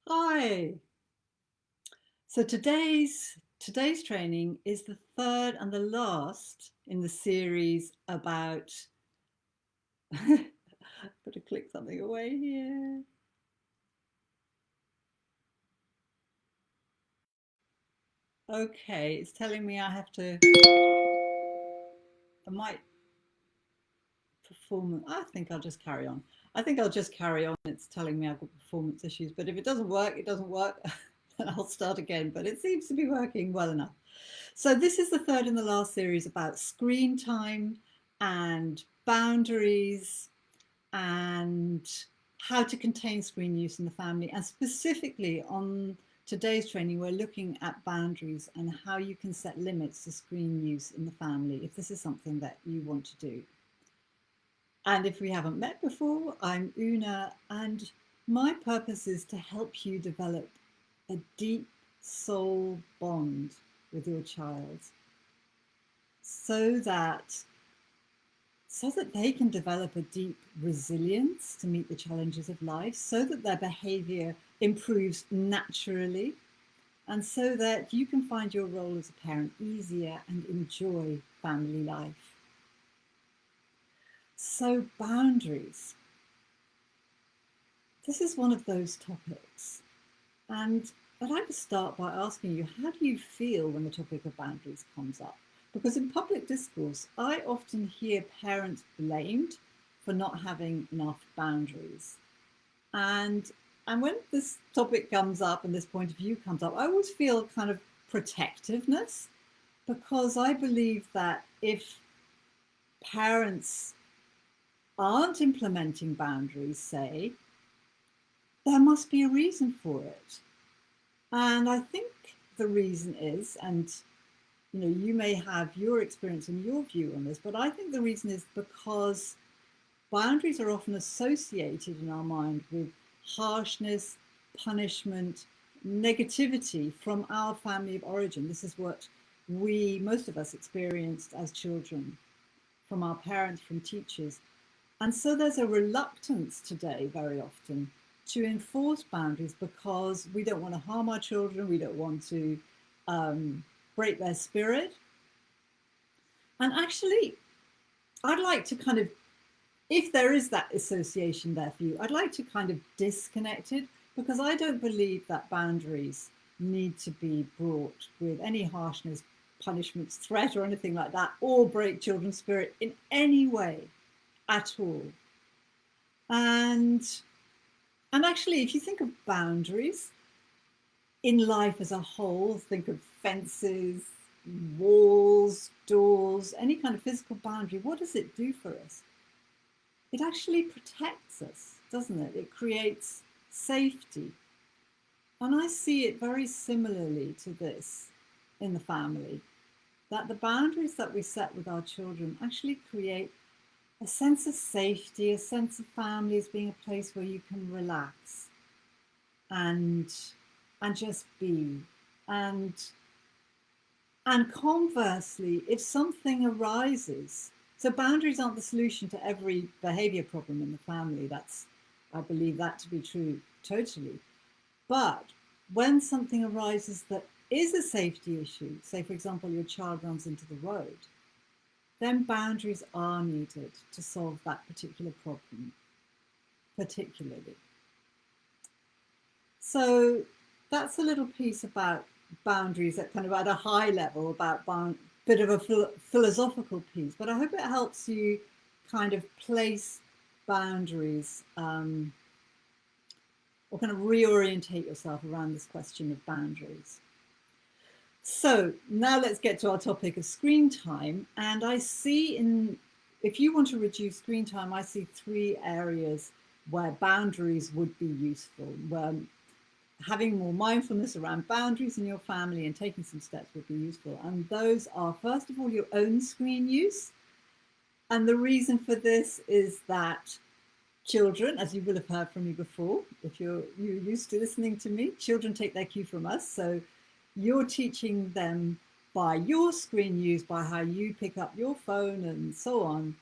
Hi. So today's training is the third and the last in the series about got to click something away here. Okay, it's telling me I have to I might perform. I think I'll just carry on. I think I'll just carry on. It's telling me I've got performance issues, but if it doesn't work, it doesn't work. Then I'll start again, but it seems to be working well enough. So this is the third in the last series about screen time and boundaries and how to contain screen use in the family. And specifically on today's training, we're looking at boundaries and how you can set limits to screen use in the family if this is something that you want to do. And if we haven't met before, I'm Una, and my purpose is to help you develop a deep soul bond with your child so that they can develop a deep resilience to meet the challenges of life, so that their behavior improves naturally, and so that you can find your role as a parent easier and enjoy family life. So boundaries. This is one of those topics. And I'd like to start by asking you, how do you feel when the topic of boundaries comes up? Because in public discourse, I often hear parents blamed for not having enough boundaries. And and when this topic comes up and this point of view comes up, I always feel kind of protectiveness, because I believe that if parents aren't implementing boundaries, say, there must be a reason for it. And I think the reason is, and you may have your experience and your view on this, but I think the reason is because boundaries are often associated in our mind with harshness, punishment, negativity from our family of origin. This is what most of us, experienced as children from our parents, from teachers. And so there's a reluctance today, very often, to enforce boundaries because we don't want to harm our children, we don't want to break their spirit. And actually, I'd like to kind of, if there is that association there for you, I'd like to kind of disconnect it, because I don't believe that boundaries need to be brought with any harshness, punishments, threat, or anything like that, or break children's spirit in any way at all. And actually, if you think of boundaries in life as a whole, think of fences, walls, doors, any kind of physical boundary. What does it do for us? It actually protects us, doesn't it? It creates safety. And I see it very similarly to this in the family, that the boundaries that we set with our children actually create a sense of safety, a sense of family as being a place where you can relax and just be. And conversely, if something arises, so boundaries aren't the solution to every behavior problem in the family. I believe that to be true totally. But when something arises that is a safety issue, say, for example, your child runs into the road, then boundaries are needed to solve that particular problem, particularly. So that's a little piece about boundaries at kind of at a high level, about bit of a philosophical piece. But I hope it helps you kind of place boundaries, or kind of reorientate yourself around this question of boundaries. So now let's get to our topic of screen time. And I see if you want to reduce screen time, I see three areas where boundaries would be useful, where having more mindfulness around boundaries in your family and taking some steps would be useful. And those are, first of all, your own screen use. And the reason for this is that children, as you will have heard from me before, if you're used to listening to me, children take their cue from us. So you're teaching them by your screen use, by how you pick up your phone and so on,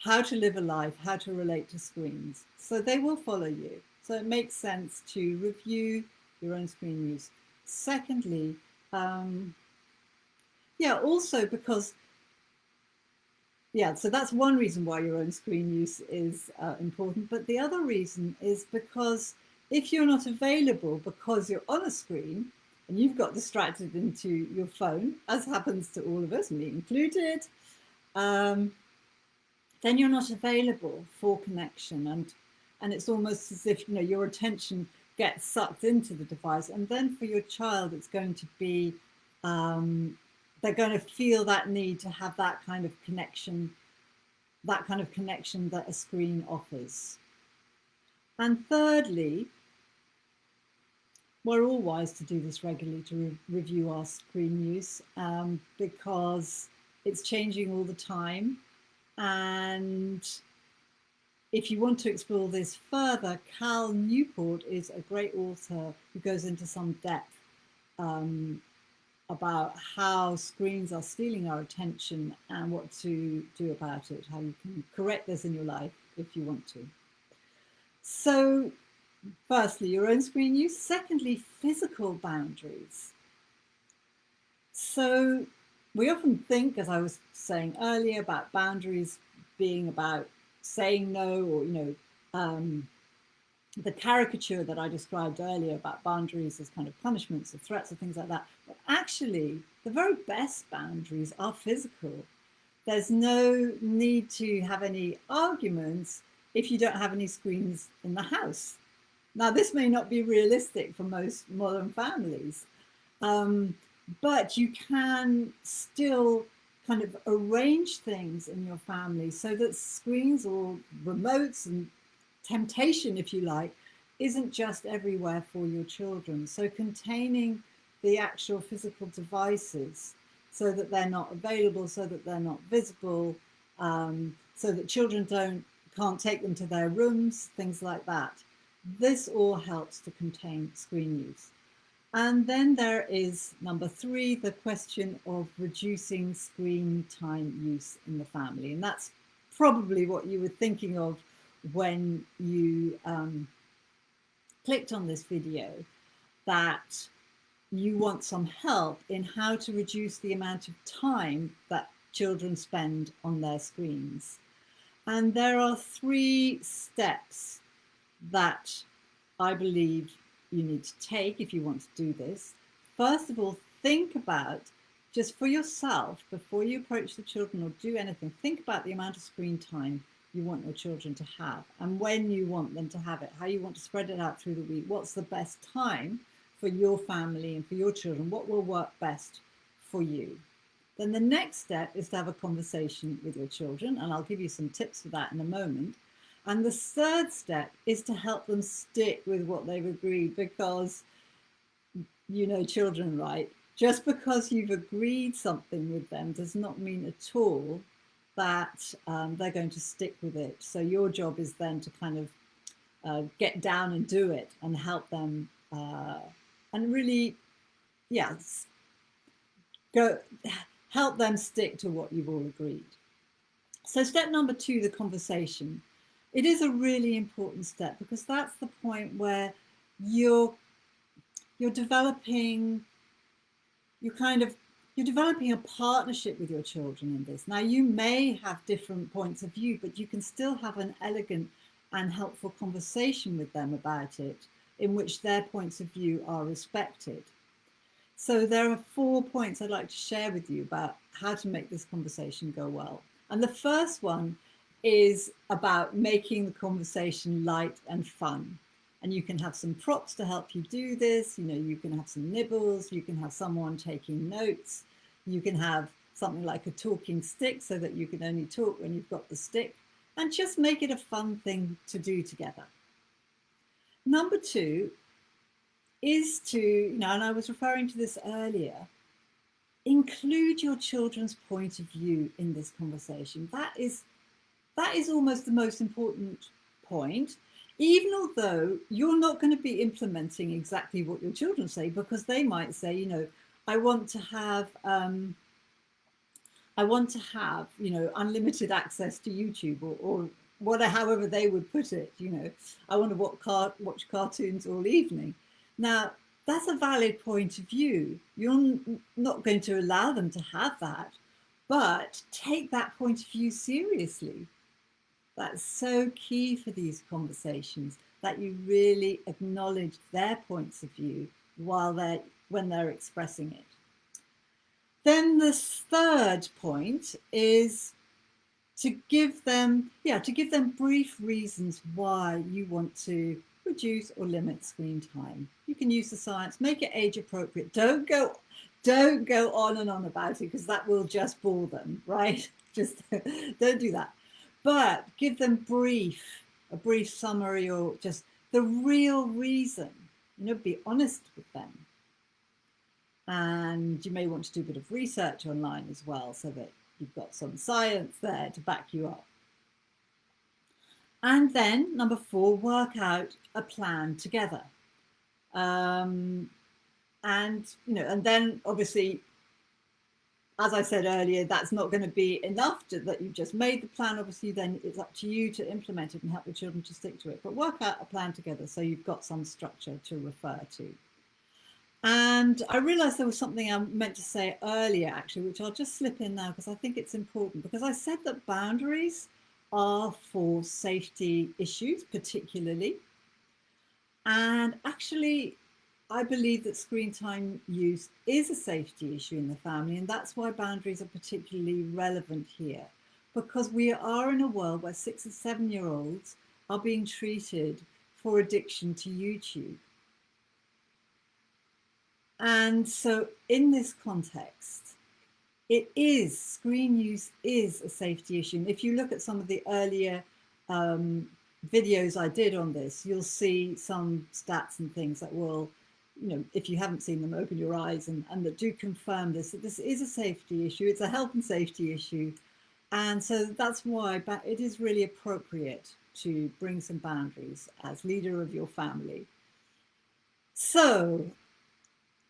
how to live a life, how to relate to screens. So they will follow you. So it makes sense to review your own screen use. Secondly, yeah, also because, yeah, so that's one reason why your own screen use is important. But the other reason is because if you're not available because you're on a screen and you've got distracted into your phone, as happens to all of us, me included, then you're not available for connection, and it's almost as if, you know, your attention gets sucked into the device, and then for your child it's going to be they're going to feel that need to have that kind of connection that a screen offers. And thirdly, we're all wise to do this regularly, to review our screen use, because it's changing all the time. And if you want to explore this further, Cal Newport is a great author who goes into some depth about how screens are stealing our attention and what to do about it, how you can correct this in your life if you want to. So firstly, your own screen use. Secondly, physical boundaries. So we often think, as I was saying earlier, about boundaries being about saying no, or, you know, the caricature that I described earlier about boundaries as kind of punishments or threats or things like that. But actually, the very best boundaries are physical. There's no need to have any arguments if you don't have any screens in the house. Now, this may not be realistic for most modern families, but you can still kind of arrange things in your family so that screens or remotes and temptation, if you like, isn't just everywhere for your children. So containing the actual physical devices so that they're not available, so that they're not visible, so that children can't take them to their rooms, things like that. This all helps to contain screen use. And then there is number 3, the question of reducing screen time use in the family. And that's probably what you were thinking of when you clicked on this video, that you want some help in how to reduce the amount of time that children spend on their screens. And there are 3 steps that I believe you need to take if you want to do this. First of all, think about, just for yourself, before you approach the children or do anything, think about the amount of screen time you want your children to have and when you want them to have it, how you want to spread it out through the week, what's the best time for your family and for your children, what will work best for you. Then the next step is to have a conversation with your children, and I'll give you some tips for that in a moment. And the third step is to help them stick with what they've agreed, because, you know, children, right? Just because you've agreed something with them does not mean at all that they're going to stick with it. So your job is then to kind of get down and do it and help them and really, yeah, help them stick to what you've all agreed. So step number 2, the conversation. It is a really important step because that's the point where you're developing a partnership with your children in this. Now, you may have different points of view, but you can still have an elegant and helpful conversation with them about it, in which their points of view are respected. So there are 4 points I'd like to share with you about how to make this conversation go well. And the first one is about making the conversation light and fun. And you can have some props to help you do this. You know, you can have some nibbles, you can have someone taking notes, you can have something like a talking stick so that you can only talk when you've got the stick, and just make it a fun thing to do together. Number 2 is to, you know, and I was referring to this earlier, include your children's point of view in this conversation. That is almost the most important point, even although you're not going to be implementing exactly what your children say, because they might say, you know, I want to have, you know, unlimited access to YouTube, or whatever, however they would put it. You know, I want to watch cartoons all evening. Now, that's a valid point of view. You're not going to allow them to have that, but take that point of view seriously. That's so key for these conversations, that you really acknowledge their points of view when they're expressing it. Then the third point is to give them brief reasons why you want to reduce or limit screen time. You can use the science, make it age appropriate. Don't go on and on about it, because that will just bore them, right? Just don't do that. But give them a brief summary, or just the real reason. Be honest with them. And you may want to do a bit of research online as well, so that you've got some science there to back you up. And then number 4, work out a plan together. And then obviously, as I said earlier, that's not going to be enough that you've just made the plan. Obviously, then it's up to you to implement it and help the children to stick to it. But work out a plan together, so you've got some structure to refer to. And I realized there was something I meant to say earlier, actually, which I'll just slip in now, because I think it's important. Because I said that boundaries are for safety issues, particularly. And actually, I believe that screen time use is a safety issue in the family. And that's why boundaries are particularly relevant here. Because we are in a world where 6 and 7-year-olds are being treated for addiction to YouTube. And so in this context, screen use is a safety issue. And if you look at some of the earlier videos I did on this, you'll see some stats and things that will, if you haven't seen them, open your eyes and that do confirm this, that this is a safety issue. It's a health and safety issue. And so that's why it is really appropriate to bring some boundaries as leader of your family. So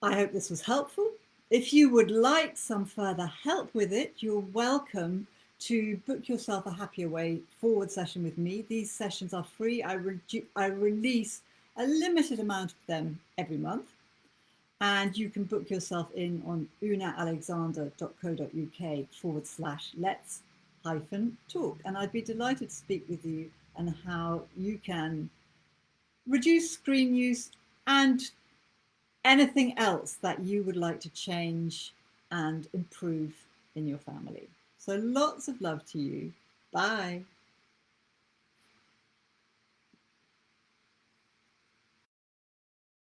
I hope this was helpful. If you would like some further help with it, you're welcome to book yourself a Happier Way forward session with me. These sessions are free. I release a limited amount of them every month. And you can book yourself in on unaalexander.co.uk/let's-talk. And I'd be delighted to speak with you and how you can reduce screen use and anything else that you would like to change and improve in your family. So lots of love to you. Bye.